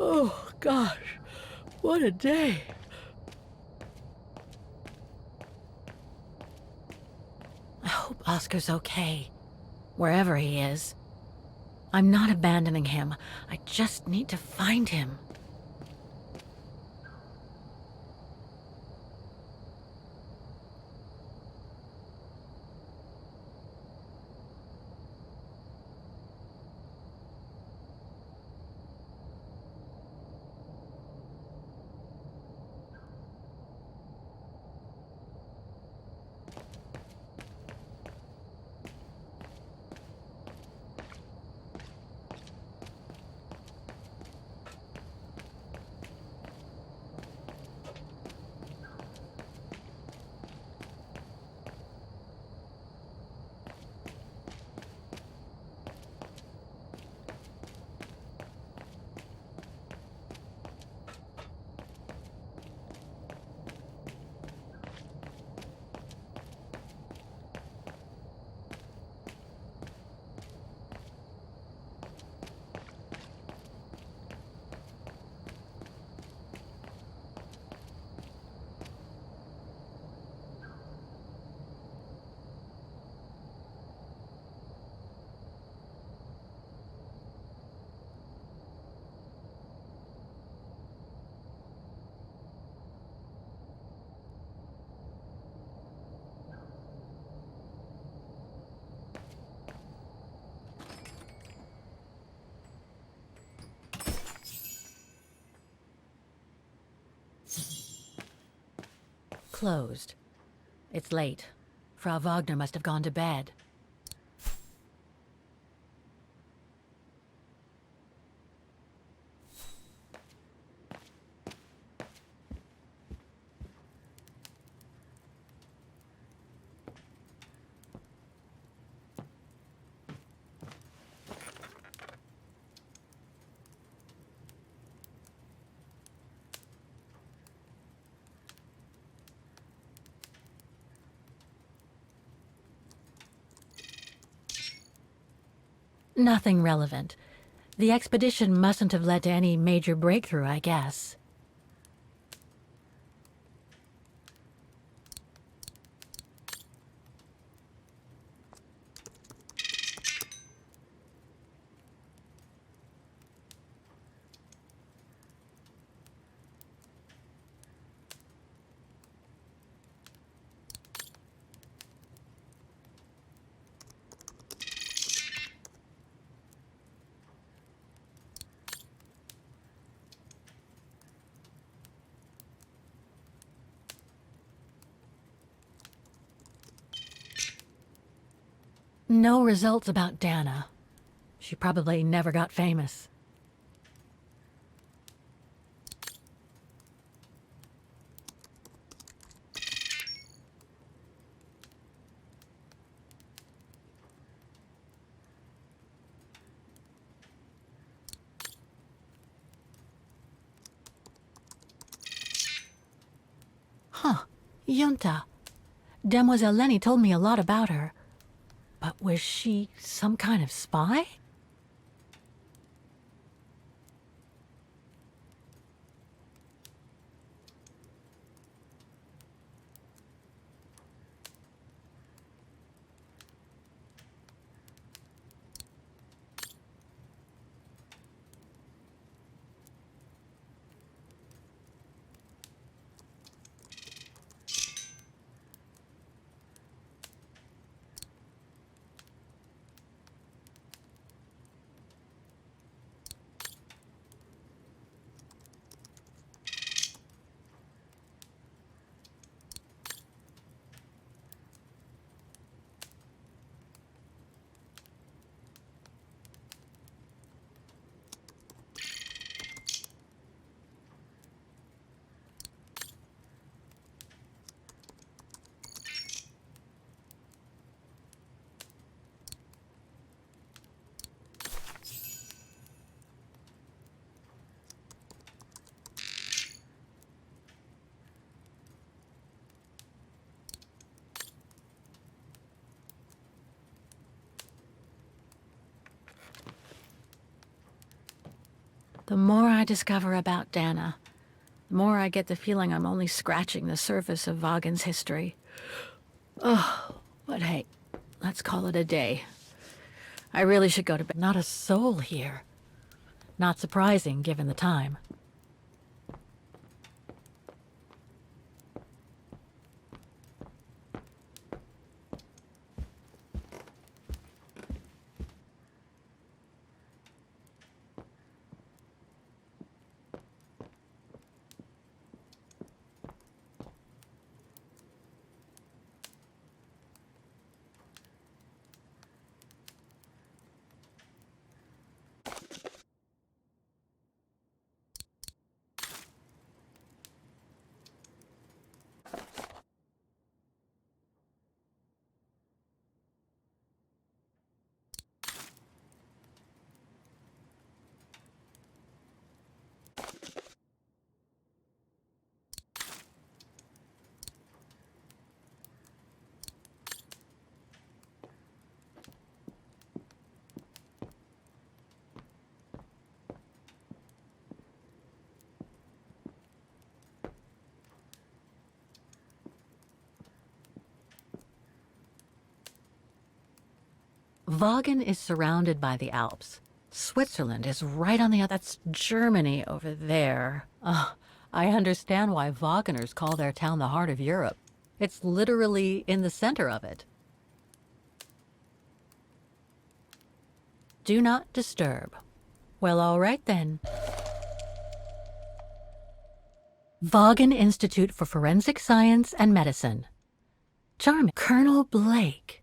Oh, gosh, what a day. I hope Oscar's okay, wherever he is. I'm not abandoning him. I just need to find him. Closed. It's late. Frau Wagner must have gone to bed. Nothing relevant. The expedition mustn't have led to any major breakthrough, I guess. No results about Dana. She probably never got famous. Huh. Junta. Demoiselle Lenny told me a lot about her. But was she some kind of spy? The more I discover about Dana, the more I get the feeling I'm only scratching the surface of Vaghen's history. Oh, but hey, let's call it a day. I really should go to bed. Not a soul here. Not surprising, given the time. Vaghen is surrounded by the Alps. Switzerland is right on the other. That's Germany over there. I understand why Waggoners call their town the heart of Europe. It's literally in the center of it. Do not disturb. Well, all right then. Vaghen Institute for Forensic Science and Medicine. Charming. Colonel Blake.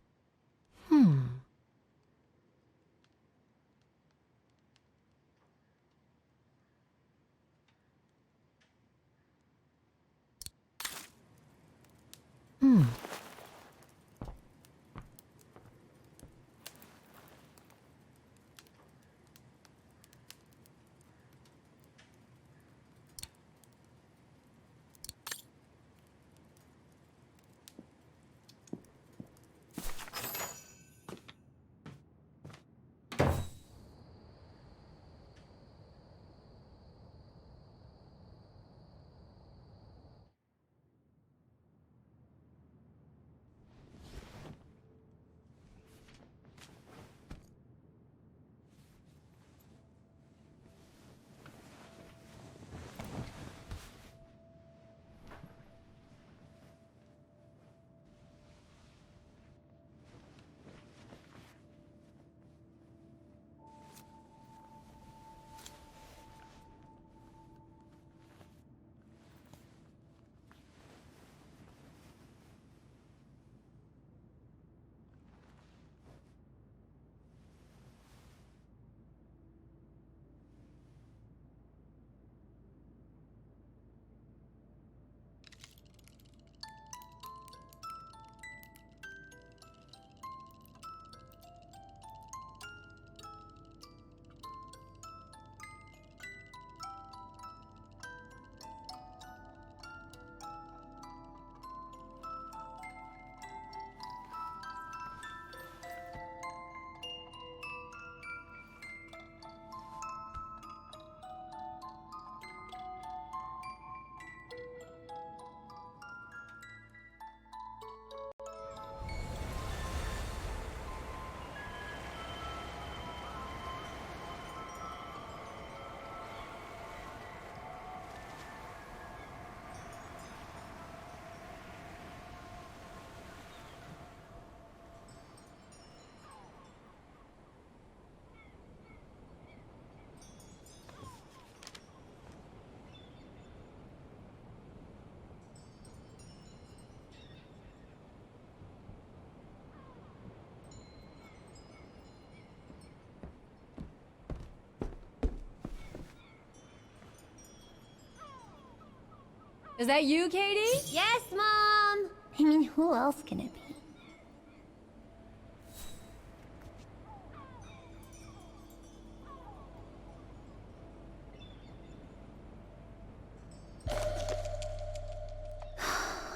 Is that you, Katie? Yes, Mom! I mean, who else can it be?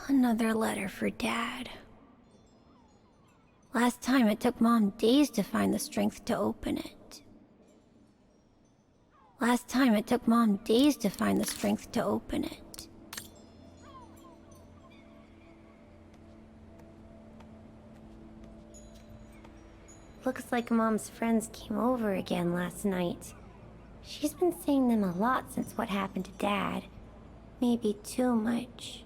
Another letter for Dad. Last time it took Mom days to find the strength to open it. Last time it took Mom days to find the strength to open it. Looks like Mom's friends came over again last night. She's been seeing them a lot since what happened to Dad. Maybe too much.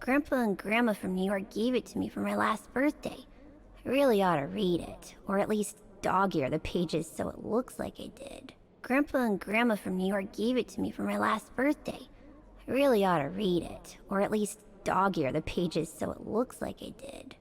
Grandpa and Grandma from New York gave it to me for my last birthday. I really ought to read it, or at least dog-ear the pages so it looks like I did. Grandpa and Grandma from New York gave it to me for my last birthday. I really ought to read it, or at least dog-ear the pages so it looks like I did.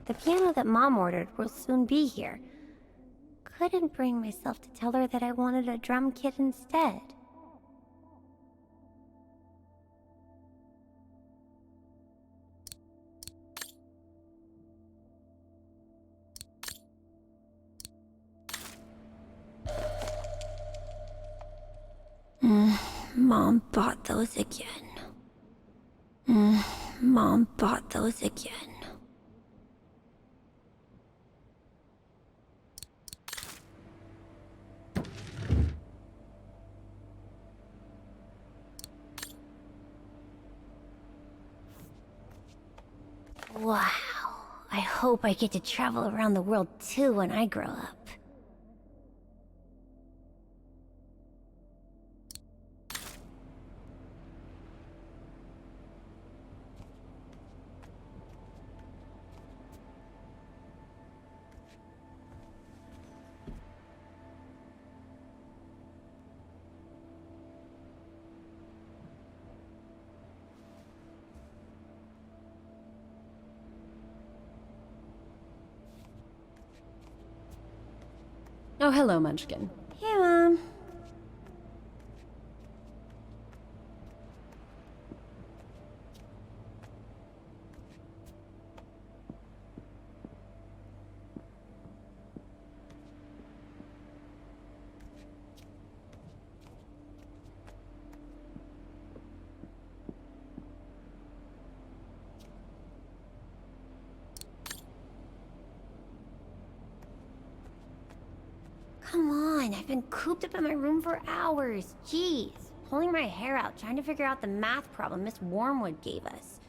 The piano that Mom ordered will soon be here. Couldn't bring myself to tell her that I wanted a drum kit instead. Mom bought those again. Mom bought those again. Wow. I hope I get to travel around the world too when I grow up. Oh, hello, Munchkin. Hey, Mom. Come on, I've been cooped up in my room for hours. Jeez, pulling my hair out, trying to figure out the math problem Miss Wormwood gave us.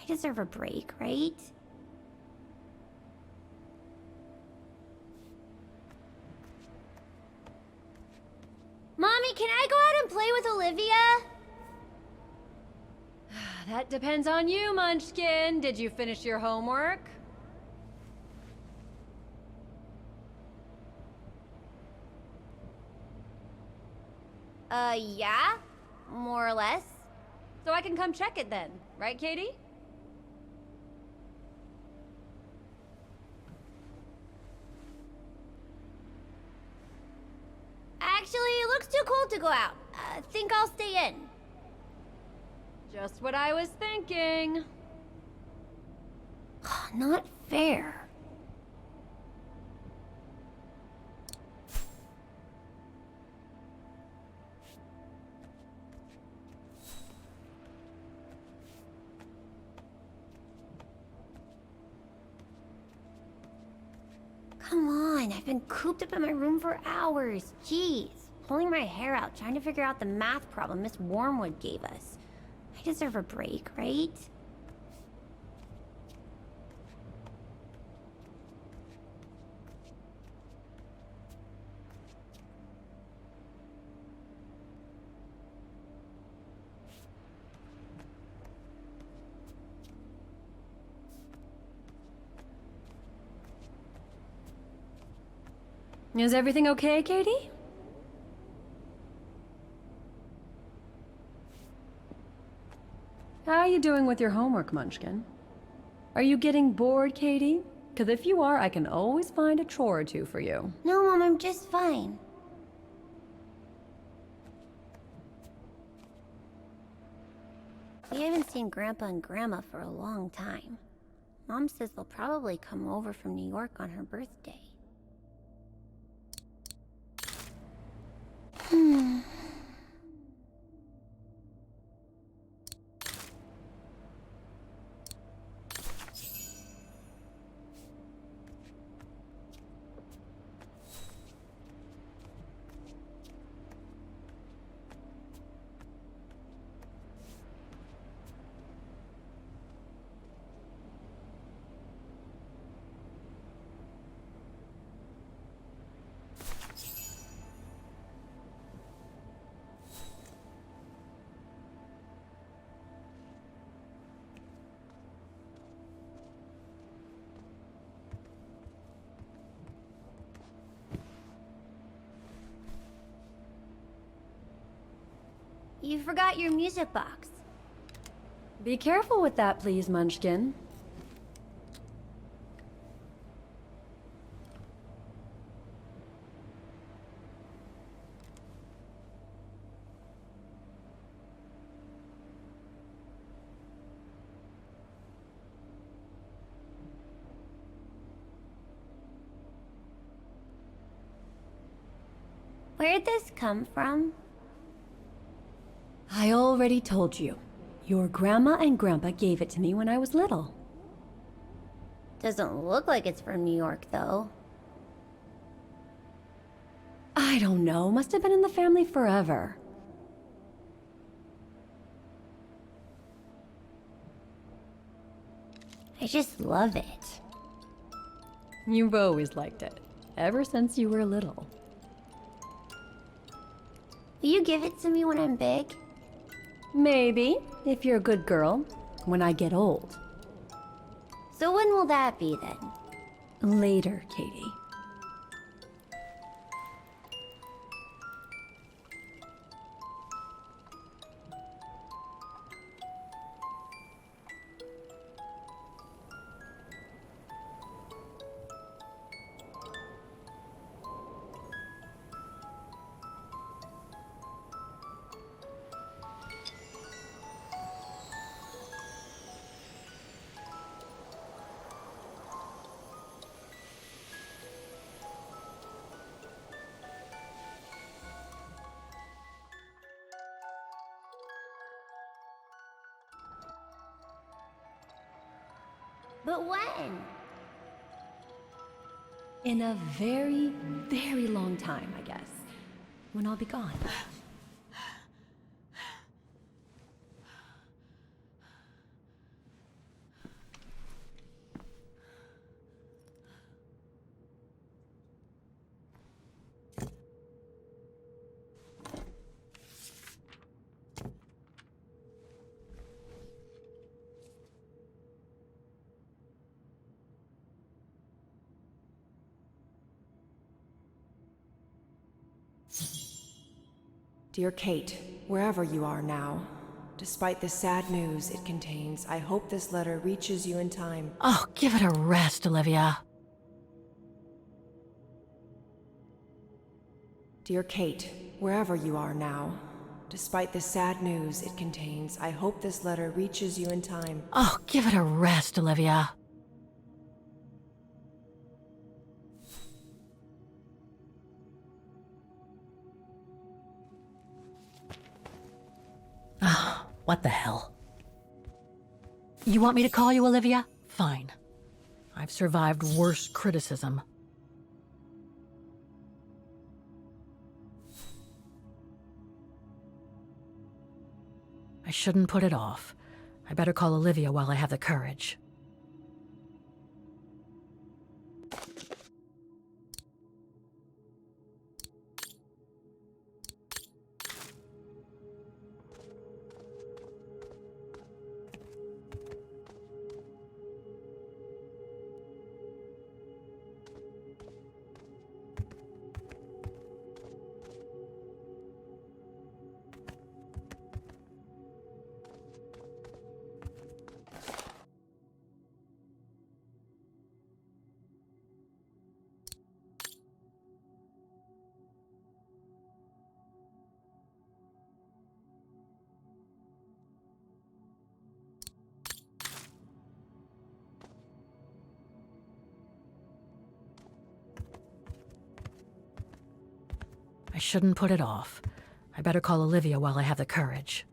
I deserve a break, right? Mommy, can I go out and play with Olivia? That depends on you, Munchkin. Did you finish your homework? Yeah? More or less. So I can come check it then, right, Katie? Actually, it looks too cold to go out. Think I'll stay in. Just what I was thinking. Not fair. Come on, I've been cooped up in my room for hours. Jeez, pulling my hair out, trying to figure out the math problem Miss Wormwood gave us. I deserve a break, right? Is everything okay, Katie? How are you doing with your homework, Munchkin? Are you getting bored, Katie? Because if you are, I can always find a chore or two for you. No, Mom, I'm just fine. We haven't seen Grandpa and Grandma for a long time. Mom says they'll probably come over from New York on her birthday. You forgot your music box. Be careful with that, please, Munchkin. Where'd this come from? I already told you. Your grandma and grandpa gave it to me when I was little. Doesn't look like it's from New York, though. I don't know. Must have been in the family forever. I just love it. You've always liked it. Ever since you were little. Will you give it to me when I'm big? Maybe, if you're a good girl, when I get old. So when will that be, then? Later, Katie. But when? In a very, very long time, I guess. When I'll be gone. Dear Kate, wherever you are now, despite the sad news it contains, I hope this letter reaches you in time. Oh, give it a rest, Olivia. Dear Kate, wherever you are now, despite the sad news it contains, I hope this letter reaches you in time. Oh, give it a rest, Olivia. Ah, what the hell? You want me to call you Olivia? Fine. I've survived worse criticism. I shouldn't put it off. I better call Olivia while I have the courage. shouldn't put it off. I better call Olivia while I have the courage.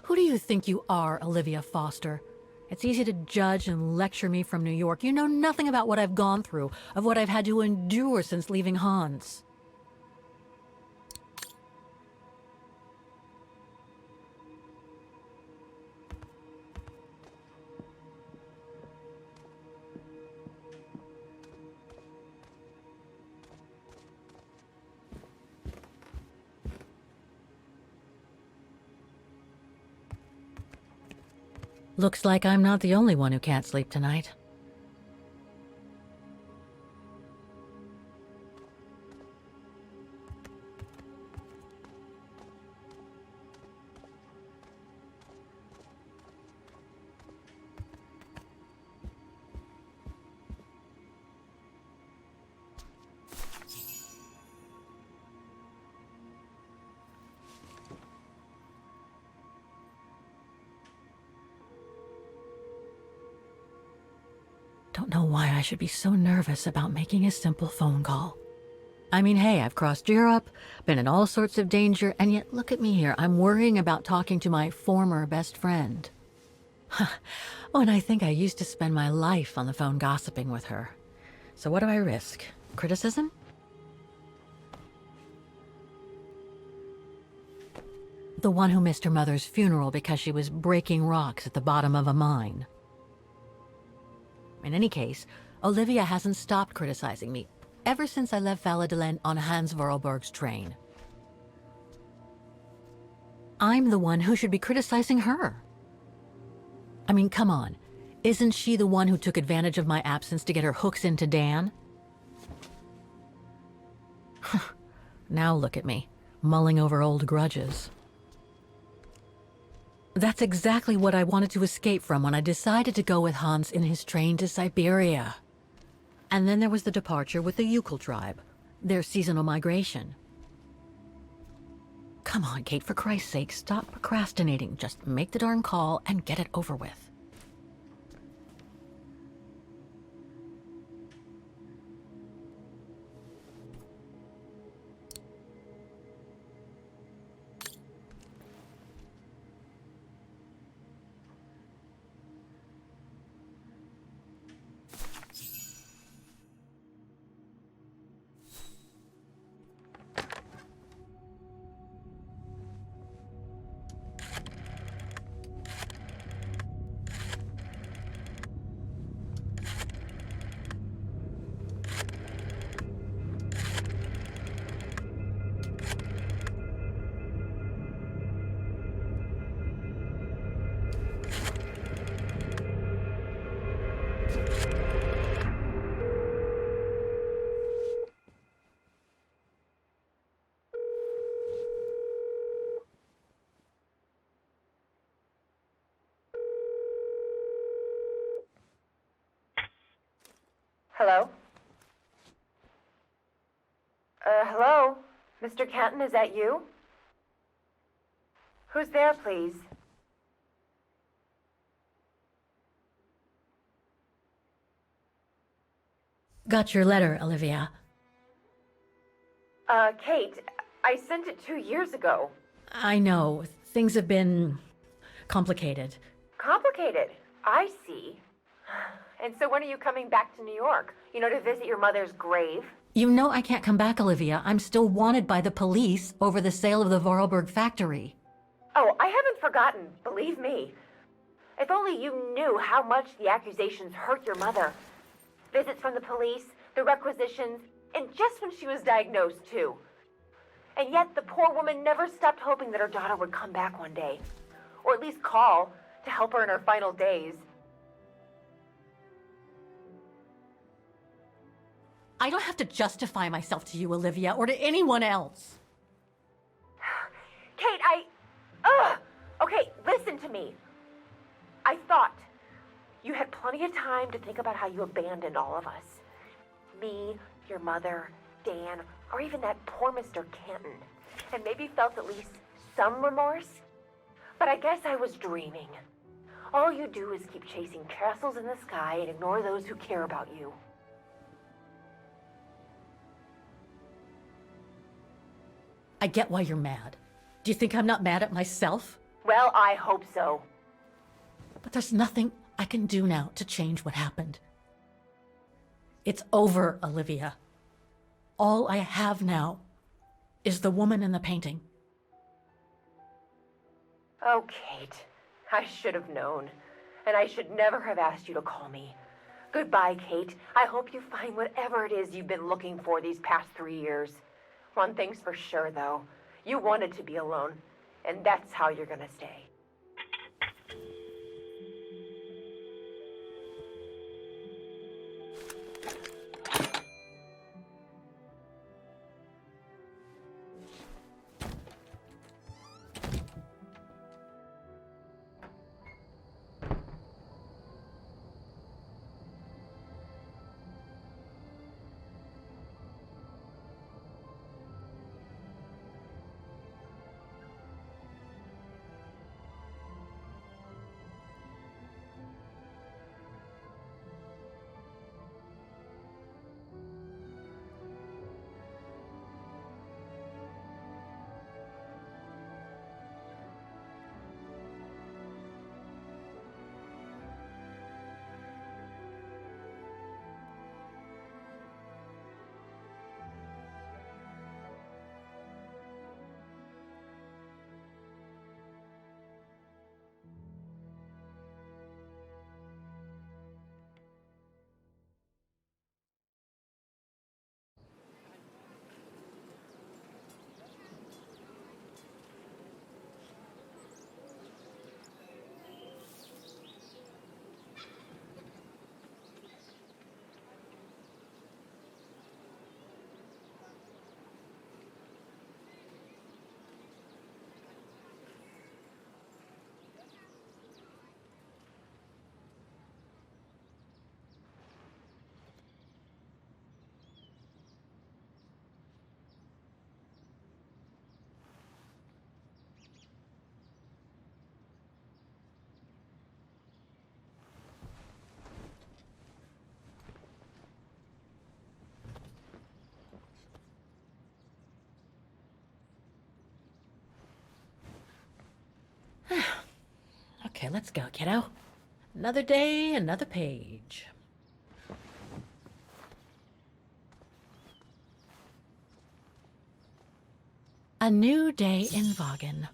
Who do you think you are, Olivia Foster? It's easy to judge and lecture me from New York. You know nothing about what I've gone through, of what I've had to endure since leaving Hans. Looks like I'm not the only one who can't sleep tonight. Don't know why I should be so nervous about making a simple phone call. I mean, hey, I've crossed Europe, been in all sorts of danger, and yet look at me here. I'm worrying about talking to my former best friend. Oh, and I think I used to spend my life on the phone gossiping with her. So what do I risk? Criticism? The one who missed her mother's funeral because she was breaking rocks at the bottom of a mine. In any case, Olivia hasn't stopped criticizing me ever since I left Valladolid on Hans Vorarlberg's train. I'm the one who should be criticizing her. I mean, come on. Isn't she the one who took advantage of my absence to get her hooks into Dan? Now look at me, mulling over old grudges. That's exactly what I wanted to escape from when I decided to go with Hans in his train to Syberia. And then there was the departure with the Uccle tribe, their seasonal migration. Come on, Kate, for Christ's sake, stop procrastinating. Just make the darn call and get it over with. Hello? Hello? Mr. Canton, is that you? Who's there, please? Got your letter, Olivia. Kate, I sent it 2 years ago. I know. Things have been complicated. Complicated. I see. And so when are you coming back to New York? You know, to visit your mother's grave? You know I can't come back, Olivia. I'm still wanted by the police over the sale of the Vorarlberg factory. Oh, I haven't forgotten, believe me. If only you knew how much the accusations hurt your mother. Visits from the police, the requisitions, and just when she was diagnosed, too. And yet the poor woman never stopped hoping that her daughter would come back one day. Or at least call to help her in her final days. I don't have to justify myself to you, Olivia, or to anyone else. Kate, Okay, listen to me. I thought you had plenty of time to think about how you abandoned all of us. Me, your mother, Dan, or even that poor Mr. Canton. And maybe felt at least some remorse. But I guess I was dreaming. All you do is keep chasing castles in the sky and ignore those who care about you. I get why you're mad. Do you think I'm not mad at myself? Well, I hope so. But there's nothing I can do now to change what happened. It's over, Olivia. All I have now is the woman in the painting. Oh, Kate, I should have known. And I should never have asked you to call me. Goodbye, Kate. I hope you find whatever it is you've been looking for these past 3 years. One thing's for sure, though. You wanted to be alone, and that's how you're gonna stay. Okay, let's go, kiddo. Another day, another page. A new day in Vaghen.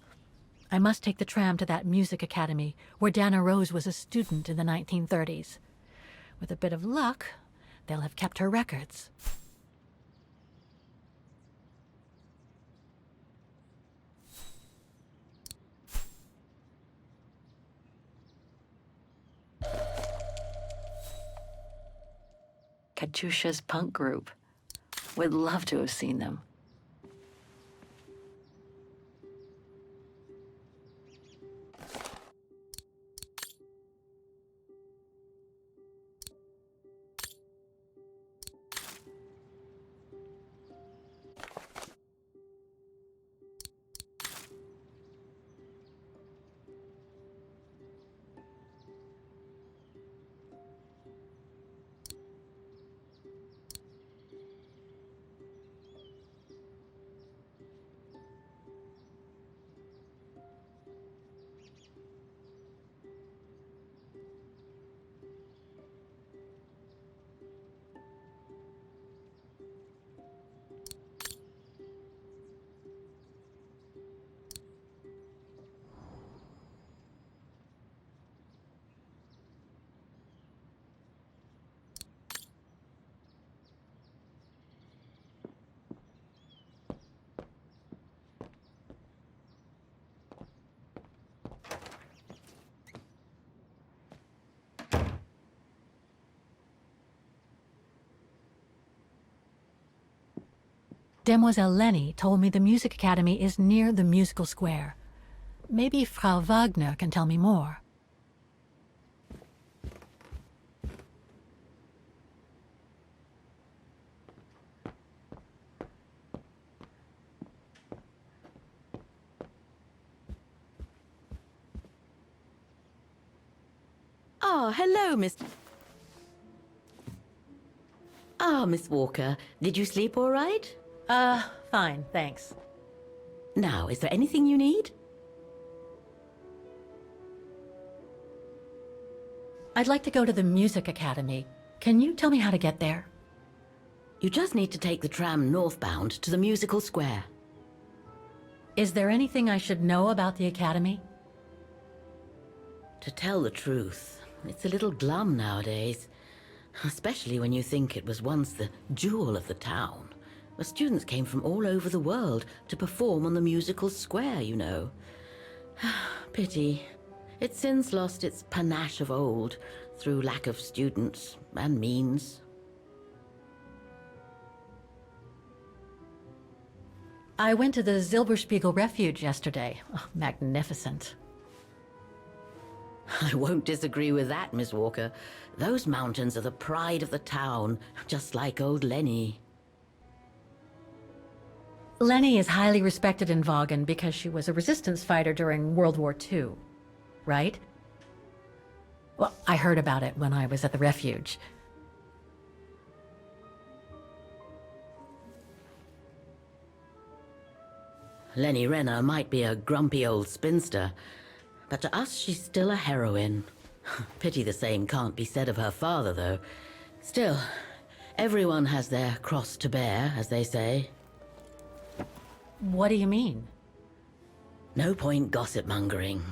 I must take the tram to that music academy where Dana Roze was a student in the 1930s. With a bit of luck, they'll have kept her records. Katusha's punk group. Would love to have seen them. Demoiselle Lenny told me the Music Academy is near the musical square. Maybe Frau Wagner can tell me more. Oh, hello, Miss... Miss Walker. Did you sleep all right? Fine, thanks. Now, is there anything you need? I'd like to go to the Music Academy. Can you tell me how to get there? You just need to take the tram northbound to the musical square. Is there anything I should know about the Academy? To tell the truth, it's a little glum nowadays. Especially when you think it was once the jewel of the town, where students came from all over the world to perform on the musical square, you know. Pity. It's since lost its panache of old through lack of students and means. I went to the Silberspiegel Refuge yesterday. Oh, magnificent. I won't disagree with that, Miss Walker. Those mountains are the pride of the town, just like old Lenny. Lenny is highly respected in Vaghen because she was a resistance fighter during World War II, right? Well, I heard about it when I was at the refuge. Lenny Renner might be a grumpy old spinster, but to us she's still a heroine. Pity the same can't be said of her father, though. Still, everyone has their cross to bear, as they say. What do you mean? No point gossip-mongering.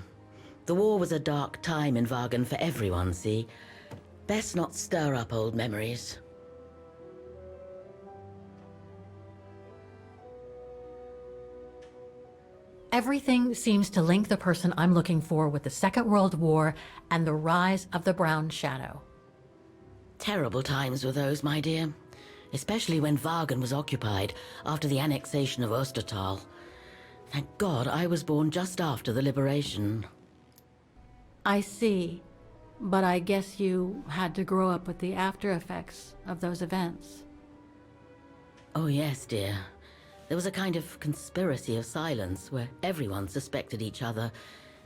The war was a dark time in Vaghen for everyone, see? Best not stir up old memories. Everything seems to link the person I'm looking for with the Second World War and the rise of the Brown Shadow. Terrible times were those, my dear. Especially when Vaghen was occupied after the annexation of Ostertal. Thank God I was born just after the liberation. I see, but I guess you had to grow up with the after effects of those events. Oh yes, dear. There was a kind of conspiracy of silence where everyone suspected each other,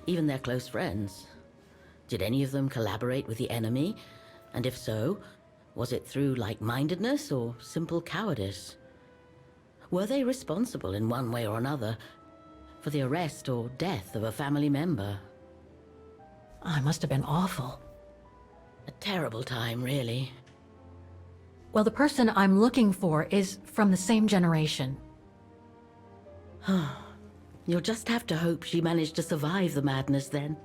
even their close friends. Did any of them collaborate with the enemy? And if so, was it through like-mindedness or simple cowardice? Were they responsible in one way or another for the arrest or death of a family member? I must have been awful. A terrible time, really. Well, the person I'm looking for is from the same generation. You'll just have to hope she managed to survive the madness then.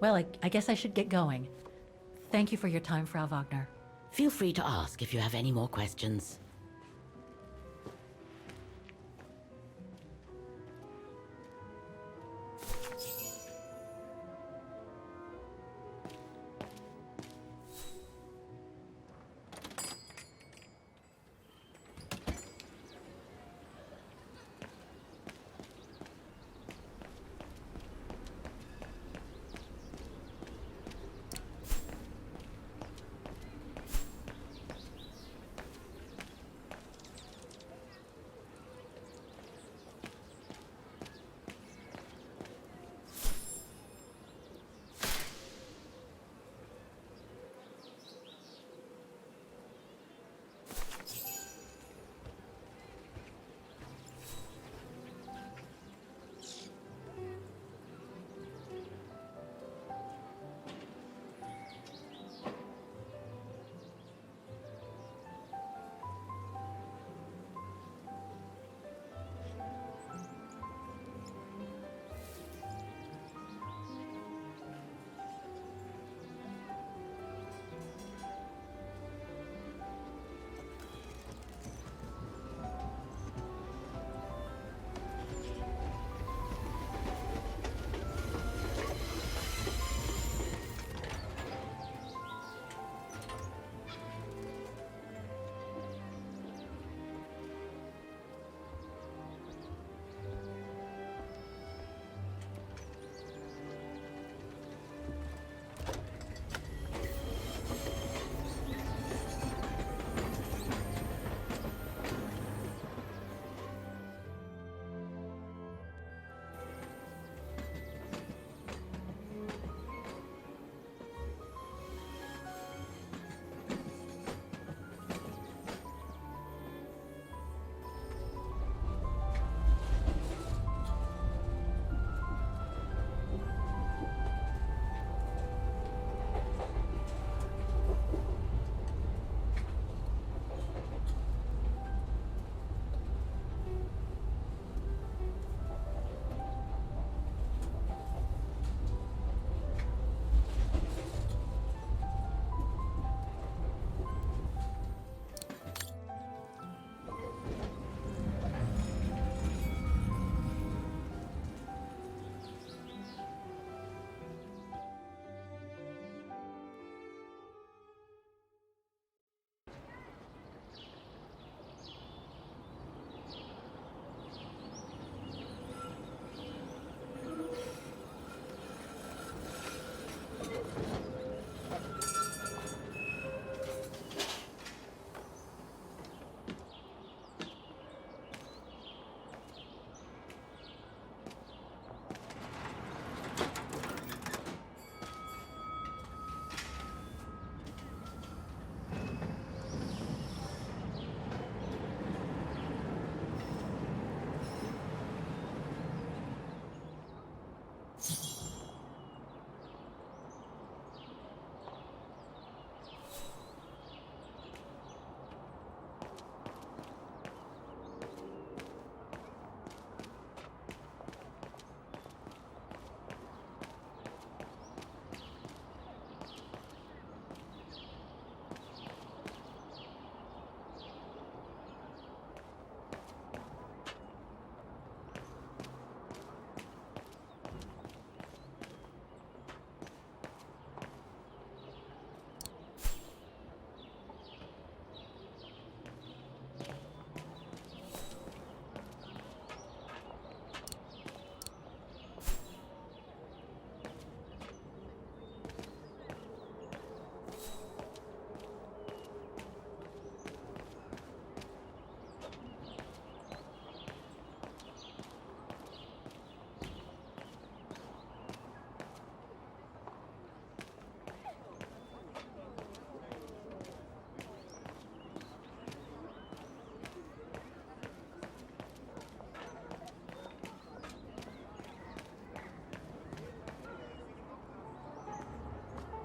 Well, I guess I should get going. Thank you for your time, Frau Wagner. Feel free to ask if you have any more questions.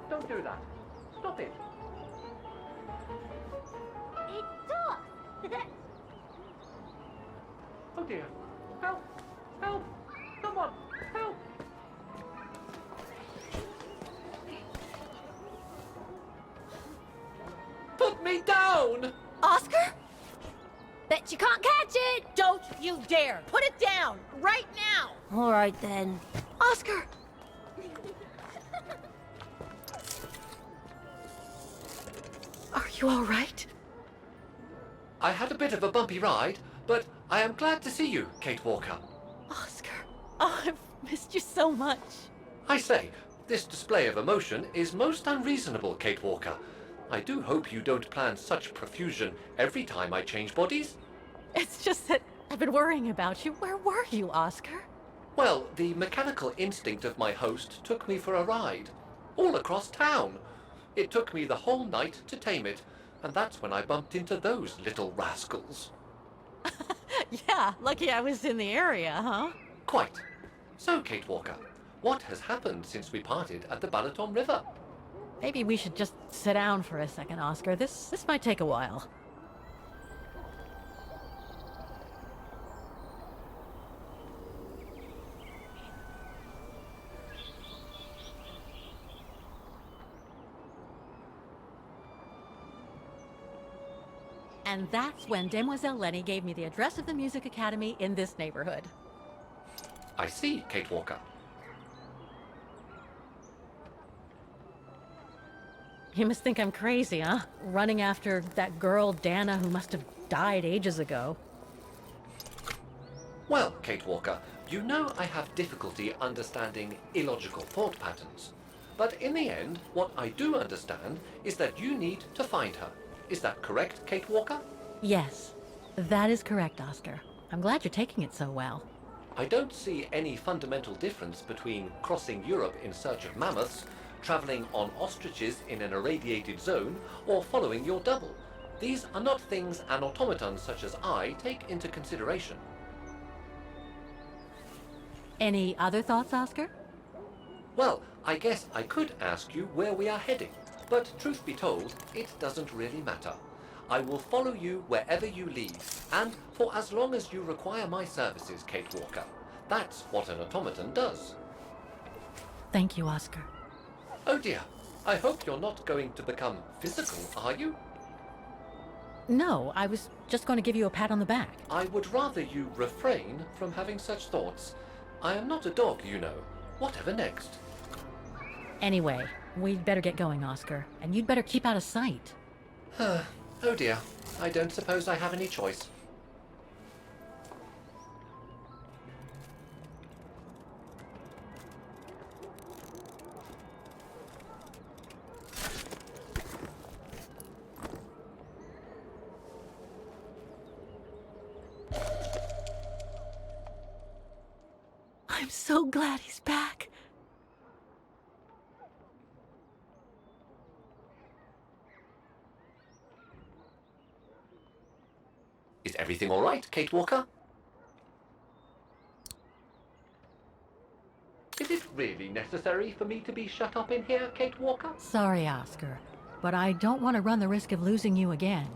Don't do that. Stop it. It does! Oh dear. Help! Help! Someone! Help! Put me down! Oscar? Bet you can't catch it! Don't you dare! Put it down! Right now! Alright then. Oscar! Are you all right? I had a bit of a bumpy ride, but I am glad to see you, Kate Walker. Oscar. Oh, I've missed you so much. I say, this display of emotion is most unreasonable, Kate Walker. I do hope you don't plan such profusion every time I change bodies. It's just that I've been worrying about you. Where were you, Oscar? Well, the mechanical instinct of my host took me for a ride, all across town. It took me the whole night to tame it, and that's when I bumped into those little rascals. Yeah, lucky I was in the area, huh? Quite. So, Kate Walker, what has happened since we parted at the Balaton River? Maybe we should just sit down for a second, Oscar. This might take a while. And that's when Demoiselle Lenny gave me the address of the music academy in this neighborhood. I see, Kate Walker. You must think I'm crazy, huh? Running after that girl, Dana, who must have died ages ago. Well, Kate Walker, you know I have difficulty understanding illogical thought patterns. But in the end, what I do understand is that you need to find her. Is that correct, Kate Walker? Yes, that is correct, Oscar. I'm glad you're taking it so well. I don't see any fundamental difference between crossing Europe in search of mammoths, traveling on ostriches in an irradiated zone, or following your double. These are not things an automaton such as I take into consideration. Any other thoughts, Oscar? Well, I guess I could ask you where we are heading, but truth be told, it doesn't really matter. I will follow you wherever you lead, and for as long as you require my services, Kate Walker. That's what an automaton does. Thank you, Oscar. Oh dear, I hope you're not going to become physical, are you? No, I was just going to give you a pat on the back. I would rather you refrain from having such thoughts. I am not a dog, you know. Whatever next? Anyway, we'd better get going, Oscar, and you'd better keep out of sight. Oh dear, I don't suppose I have any choice. I'm so glad he's back. Is everything all right, Kate Walker? Is it really necessary for me to be shut up in here, Kate Walker? Sorry, Oscar, but I don't want to run the risk of losing you again.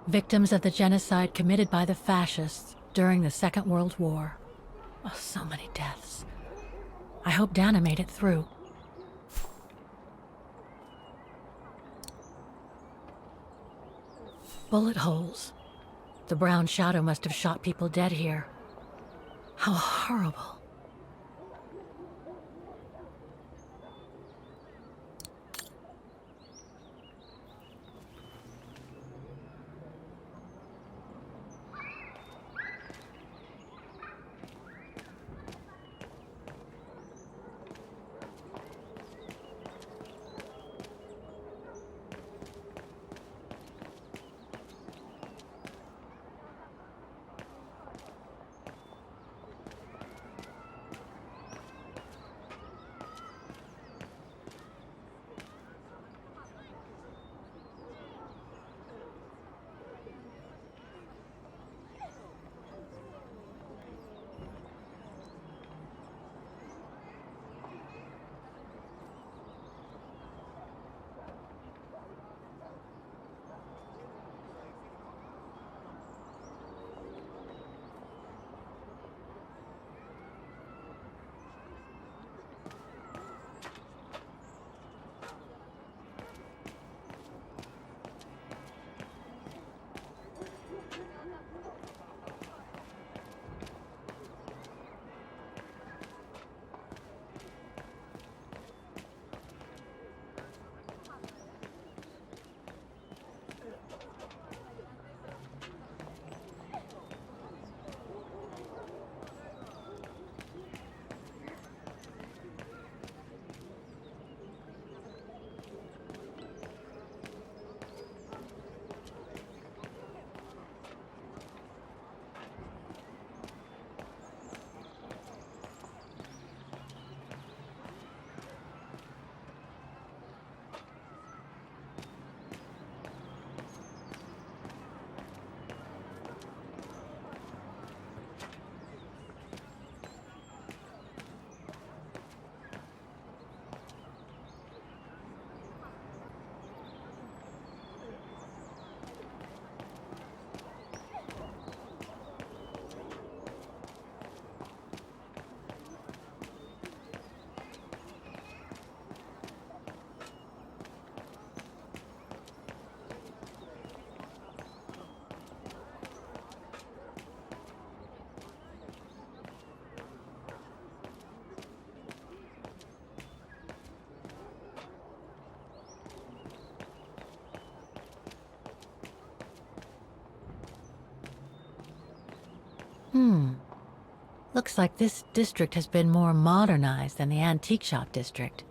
Victims of the genocide committed by the fascists during the Second World War. Oh, so many deaths. I hope Dana made it through. Bullet holes. The brown shadow must have shot people dead here. How horrible. Looks like this district has been more modernized than the antique shop district.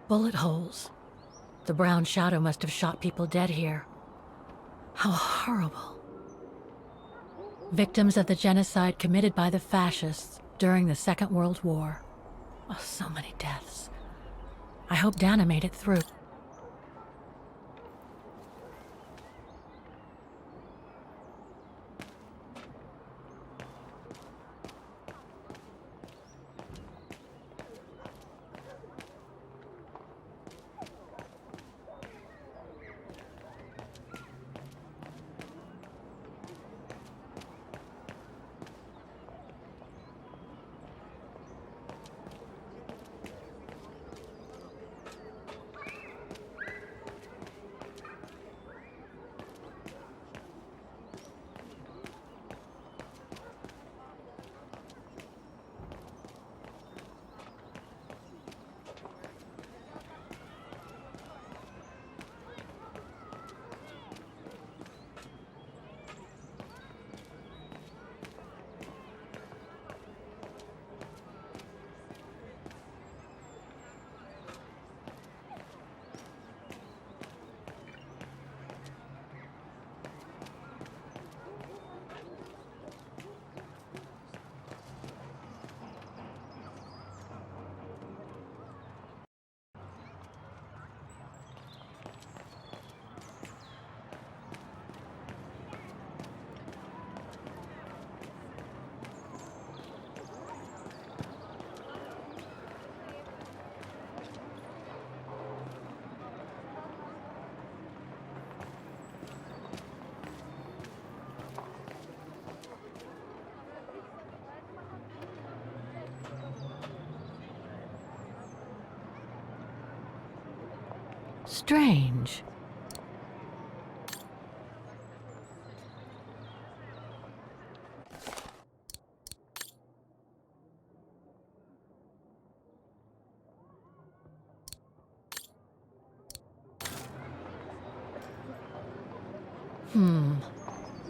Bullet holes. The brown shadow must have shot people dead here. How horrible. Victims of the genocide committed by the fascists during the Second World War. Oh, so many deaths. I hope Dana made it through. Strange.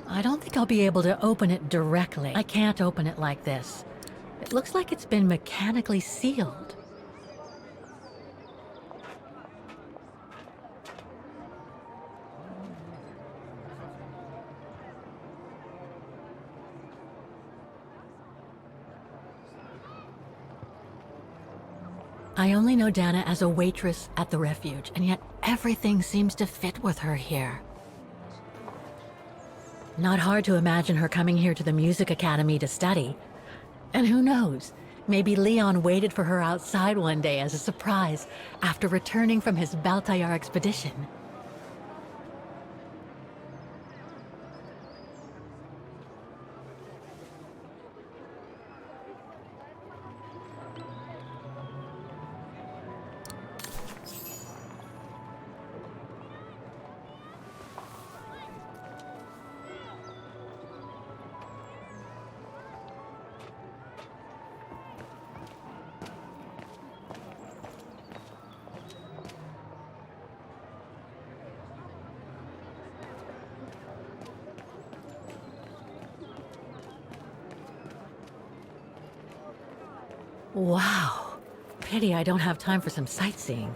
I don't think I'll be able to open it directly. I can't open it like this. It looks like it's been mechanically sealed. I only know Dana as a waitress at the refuge, and yet everything seems to fit with her here. Not hard to imagine her coming here to the music academy to study. And who knows, maybe Leon waited for her outside one day as a surprise after returning from his Baltayar expedition. Wow. Pity I don't have time for some sightseeing.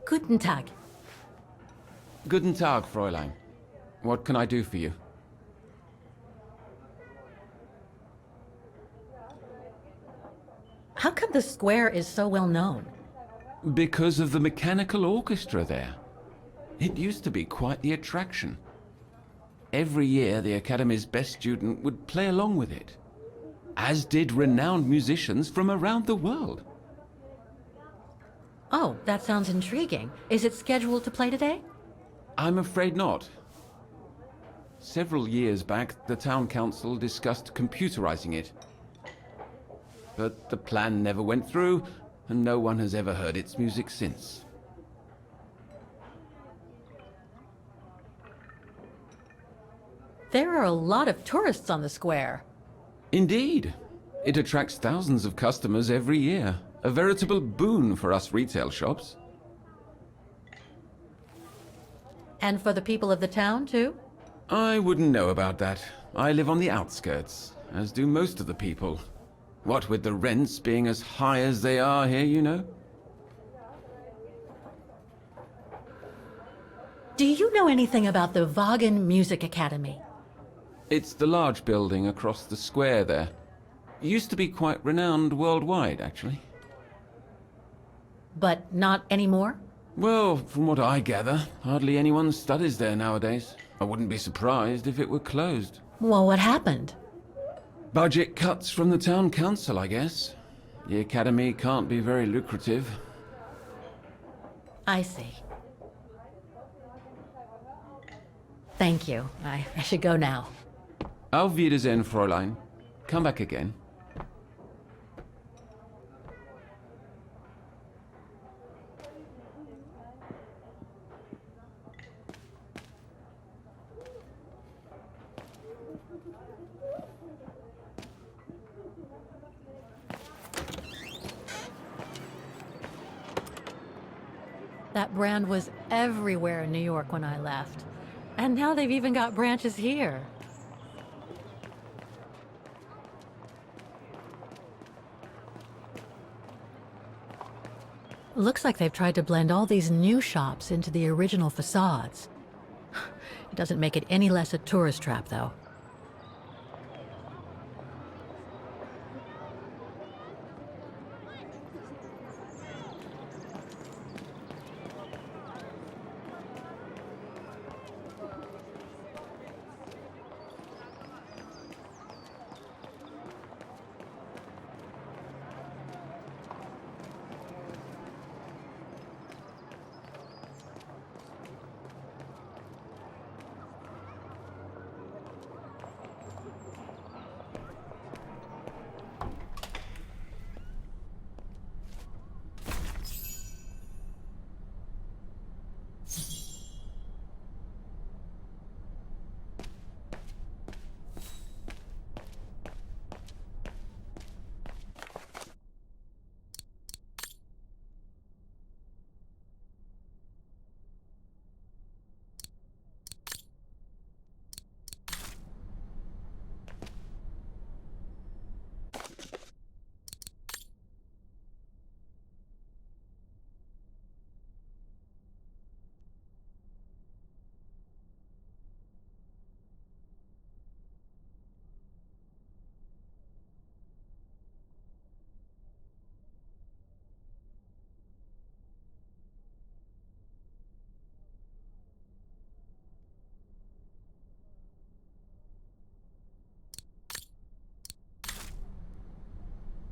Guten Tag. Guten Tag, Fräulein. What can I do for you? How come the square is so well known? Because of the mechanical orchestra there. It used to be quite the attraction. Every year, the Academy's best student would play along with it, as did renowned musicians from around the world. Oh, that sounds intriguing. Is it scheduled to play today? I'm afraid not. Several years back, the town council discussed computerizing it. But the plan never went through, and no one has ever heard its music since. There are a lot of tourists on the square. Indeed. It attracts thousands of customers every year. A veritable boon for us retail shops. And for the people of the town, too? I wouldn't know about that. I live on the outskirts, as do most of the people. What with the rents being as high as they are here, you know? Do you know anything about the Vaghen Music Academy? It's the large building across the square there. Used to be quite renowned worldwide, actually. But not anymore? Well, from what I gather, hardly anyone studies there nowadays. I wouldn't be surprised if it were closed. Well, what happened? Budget cuts from the town council, I guess. The academy can't be very lucrative. I see. Thank you. I should go now. Auf Wiedersehen, Fräulein. Come back again. That brand was everywhere in New York when I left. And now they've even got branches here. Looks like they've tried to blend all these new shops into the original facades. It doesn't make it any less a tourist trap, though.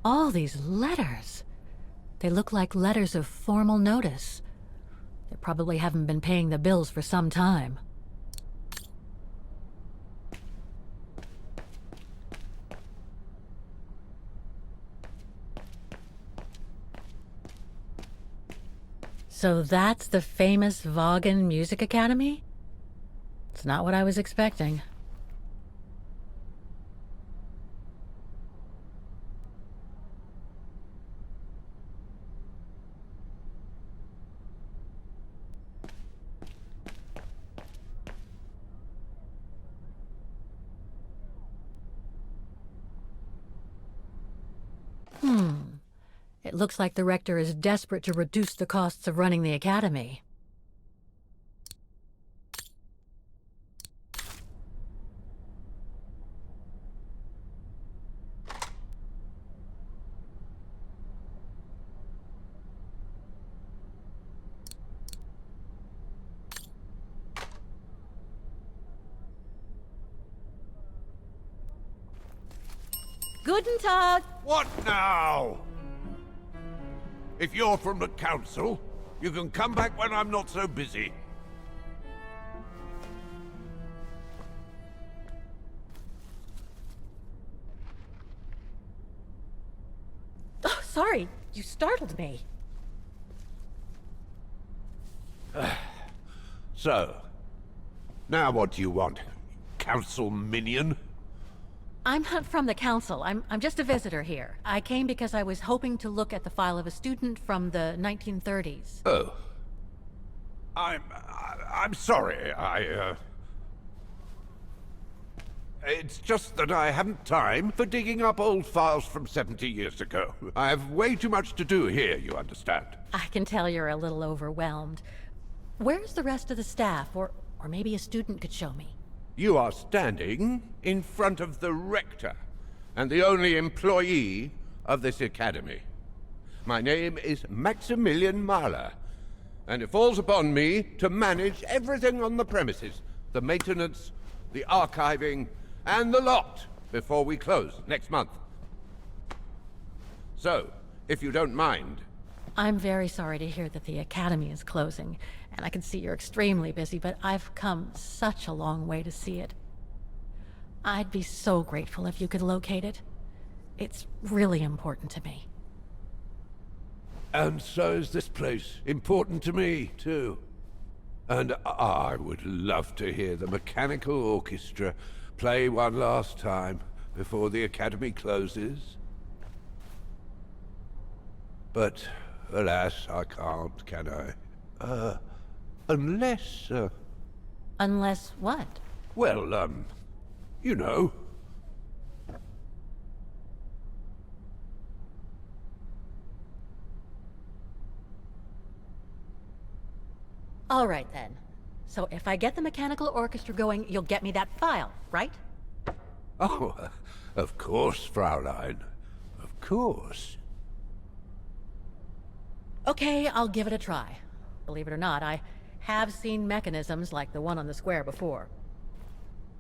All these letters. They look like letters of formal notice. They probably haven't been paying the bills for some time. So that's the famous Vaghen Music Academy? It's not what I was expecting. It looks like the rector is desperate to reduce the costs of running the academy. Guten Tag! What now? If you're from the council, you can come back when I'm not so busy. Oh, sorry. You startled me. So, now what do you want? Council minion? I'm not from the council. I'm just a visitor here. I came because I was hoping to look at the file of a student from the 1930s. Oh. I'm sorry, It's just that I haven't time for digging up old files from 70 years ago. I have way too much to do here, you understand. I can tell you're a little overwhelmed. Where's the rest of the staff? Or maybe a student could show me. You are standing in front of the rector, and the only employee of this academy. My name is Maximilian Mahler, and it falls upon me to manage everything on the premises. The maintenance, the archiving, and the lot before we close next month. So, if you don't mind... I'm very sorry to hear that the academy is closing, and I can see you're extremely busy, but I've come such a long way to see it. I'd be so grateful if you could locate it. It's really important to me. And so is this place important to me, too. And I would love to hear the mechanical orchestra play one last time before the academy closes. But, alas, I can't, can I? Unless, Unless what? well, you know. All right, then. So if I get the mechanical orchestra going, you'll get me that file, right? Oh, of course, Fraulein. Of course. Okay, I'll give it a try. Believe it or not, I have seen mechanisms like the one on the square before.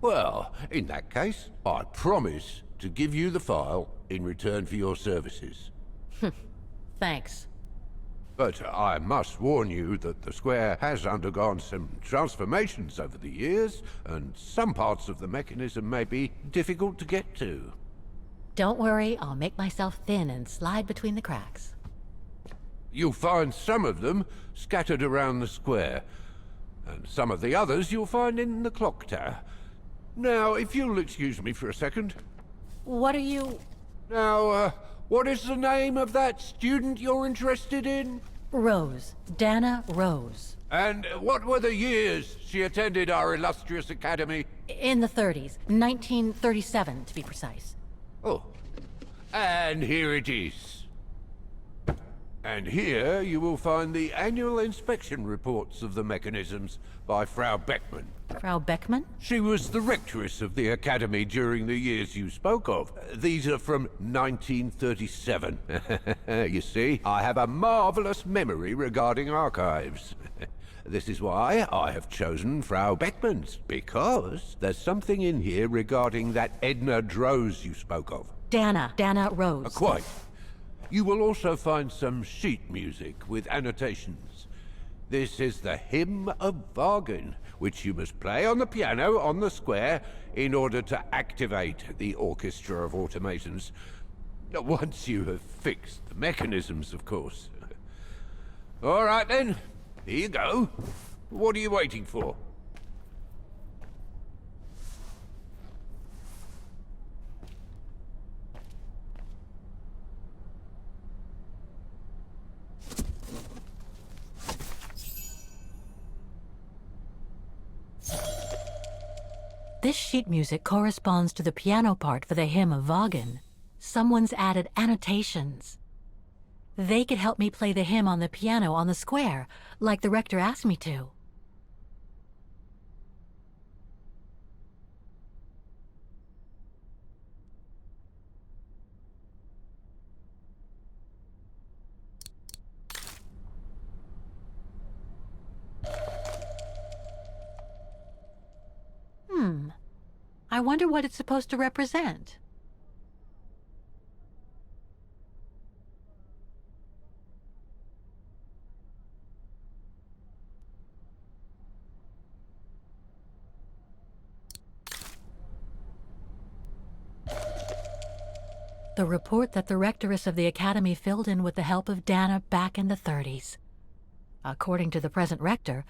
Well, in that case, I promise to give you the file in return for your services. Thanks. But I must warn you that the square has undergone some transformations over the years, and some parts of the mechanism may be difficult to get to. Don't worry, I'll make myself thin and slide between the cracks. You'll find some of them scattered around the square, and some of the others you'll find in the clock tower. Now, if you'll excuse me for a second. What are you... Now, what is the name of that student you're interested in? Rose. Dana Roze. And what were the years she attended our illustrious academy? In the 30s. 1937, to be precise. Oh. And here it is. And here you will find the annual inspection reports of the mechanisms by Frau Beckmann. Frau Beckmann? She was the rectress of the academy during the years you spoke of. These are from 1937. You see, I have a marvelous memory regarding archives. This is why I have chosen Frau Beckmann's, because there's something in here regarding that Edna Droz you spoke of. Dana Roze. Quite. You will also find some sheet music with annotations. This is the Hymn of Vaghen, which you must play on the piano on the square in order to activate the Orchestra of Automatons. Once you have fixed the mechanisms, of course. All right then, here you go. What are you waiting for? This sheet music corresponds to the piano part for the Hymn of Vaghen. Someone's added annotations. They could help me play the hymn on the piano on the square, like the rector asked me to. I wonder what it's supposed to represent. The report that the rectoress of the academy filled in with the help of Dana back in the 30s. According to the present rector,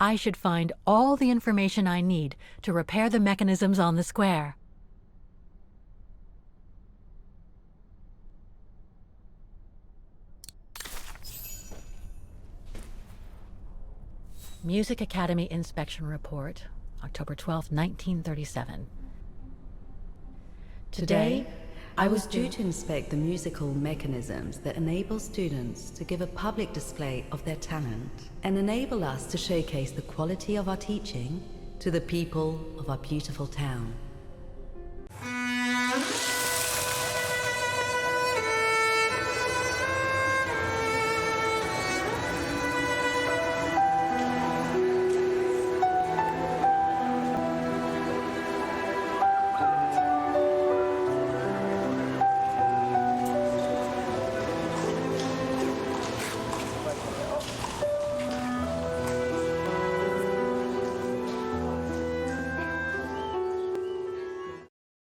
I should find all the information I need to repair the mechanisms on the square. Music Academy Inspection Report, October 12, 1937. Today, I was due to inspect the musical mechanisms that enable students to give a public display of their talent and enable us to showcase the quality of our teaching to the people of our beautiful town.